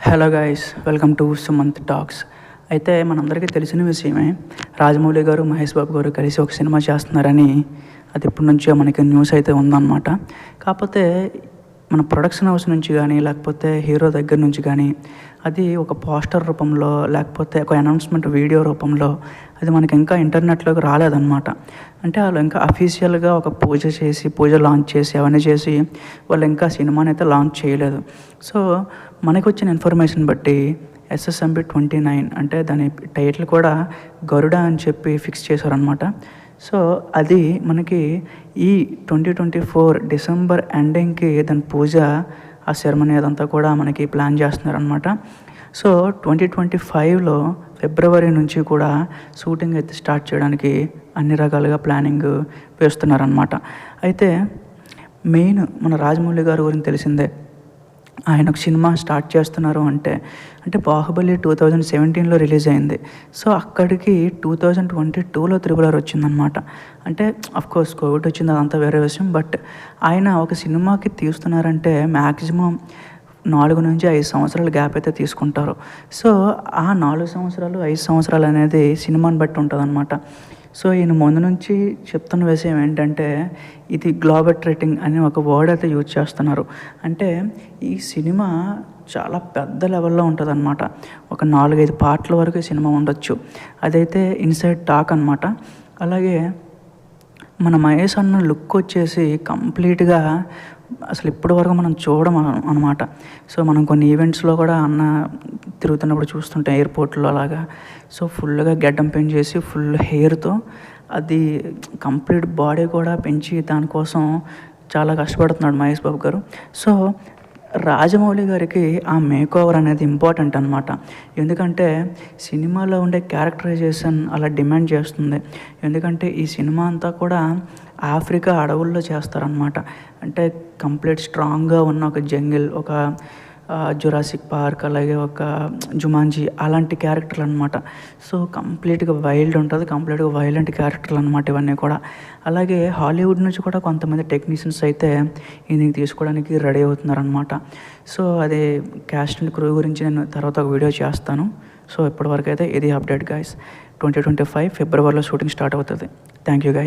Hello guys, welcome to Sumanth talks. అయితే మనందరికీ తెలిసిన విషయమే, రాజమౌళి గారు మహేష్ బాబు గారు కలిసి ఒక సినిమా చేస్తున్నారని అది ఇప్పటి నుంచో మనకి న్యూస్ అయితే ఉందన్నమాట. కాకపోతే మన ప్రొడక్షన్ హౌస్ నుంచి కానీ లేకపోతే హీరో దగ్గర నుంచి కానీ అది ఒక పోస్టర్ రూపంలో లేకపోతే ఒక అనౌన్స్మెంట్ వీడియో రూపంలో అది మనకి ఇంకా ఇంటర్నెట్లోకి రాలేదన్నమాట. అంటే వాళ్ళు ఇంకా అఫీషియల్గా ఒక పూజ లాంచ్ చేసి అవన్నీ చేసి వాళ్ళు ఇంకా సినిమాని అయితే లాంచ్ చేయలేదు. సో మనకు వచ్చిన ఇన్ఫర్మేషన్ బట్టి SSMB 29 అంటే దాని టైటిల్ కూడా గరుడ అని చెప్పి ఫిక్స్ చేశారనమాట. సో అది మనకి ఈ 2024 డిసెంబర్ ఎండింగ్కి దాని పూజ, ఆ సెరమనీ అదంతా కూడా మనకి ప్లాన్ చేస్తున్నారనమాట. సో 2025లో ఫిబ్రవరి నుంచి కూడా షూటింగ్ అయితే స్టార్ట్ చేయడానికి అన్ని రకాలుగా ప్లానింగ్ వేస్తున్నారనమాట. అయితే మెయిన్ మన రాజమౌళి గారి గురించి తెలిసిందే, ఆయన ఒక సినిమా స్టార్ట్ చేస్తున్నారు అంటే బాహుబలి 2017లో రిలీజ్ అయింది. సో అక్కడికి 2022లో RRR వచ్చిందనమాట. అంటే అఫ్కోర్స్ కోవిడ్ వచ్చింది, అదంతా వేరే విషయం. బట్ ఆయన ఒక సినిమాకి తీస్తున్నారంటే మ్యాక్సిమం 4 నుంచి 5 సంవత్సరాల గ్యాప్ అయితే తీసుకుంటారు. సో ఆ 4 సంవత్సరాలు 5 సంవత్సరాలు అనేది సినిమాని బట్టి ఉంటుంది అనమాట. సో ఈయన ముందు నుంచి చెప్తున్న విషయం ఏంటంటే, ఇది గ్లోబెట్రేటింగ్ అనే ఒక వర్డ్ అయితే యూజ్ చేస్తున్నారు. అంటే ఈ సినిమా చాలా పెద్ద లెవెల్లో ఉంటుంది అనమాట. ఒక 4-5 పార్ట్ల వరకు ఈ సినిమా ఉండొచ్చు. అదైతే ఇన్సైడ్ టాక్ అనమాట. అలాగే మన మహేష్ అన్న లుక్ వచ్చేసి కంప్లీట్గా అసలు ఇప్పటి వరకు మనం చూడము అనమాట. సో మనం కొన్ని ఈవెంట్స్లో కూడా అన్న తిరుగుతున్నప్పుడు చూస్తుంటాం ఎయిర్పోర్ట్లో అలాగా. సో ఫుల్గా గెడ్డం పెయింట్ చేసి ఫుల్ హెయిర్తో అది కంప్లీట్ బాడీ కూడా పెంచి దానికోసం చాలా కష్టపడుతున్నాడు మహేష్ బాబు గారు. సో రాజమౌళి గారికి ఆ మేకోవర్ అనేది ఇంపార్టెంట్ అనమాట. ఎందుకంటే సినిమాలో ఉండే క్యారెక్టరైజేషన్ అలా డిమాండ్ చేస్తుంది. ఎందుకంటే ఈ సినిమా అంతా కూడా ఆఫ్రికా అడవుల్లో చేస్తారనమాట. అంటే కంప్లీట్ స్ట్రాంగ్గా ఉన్న ఒక జంగిల్, ఒక జురాసిక్ పార్క్, అలాగే ఒక జుమాంజీ అలాంటి క్యారెక్టర్లు అనమాట. సో కంప్లీట్గా వైల్డ్ ఉంటుంది, కంప్లీట్గా వైలెంట్ క్యారెక్టర్లు అనమాట ఇవన్నీ కూడా. అలాగే హాలీవుడ్ నుంచి కూడా కొంతమంది టెక్నీషియన్స్ అయితే ఈయనకి తీసుకోవడానికి రెడీ అవుతున్నారనమాట. సో అదే క్యాస్ట్ అండ్ క్రూ గురించి నేను తర్వాత ఒక వీడియో చేస్తాను. సో ఇప్పటివరకు అయితే ఇది అప్డేట్ గైస్. 2025 ఫిబ్రవరిలో షూటింగ్ స్టార్ట్ అవుతుంది. Thank you guys.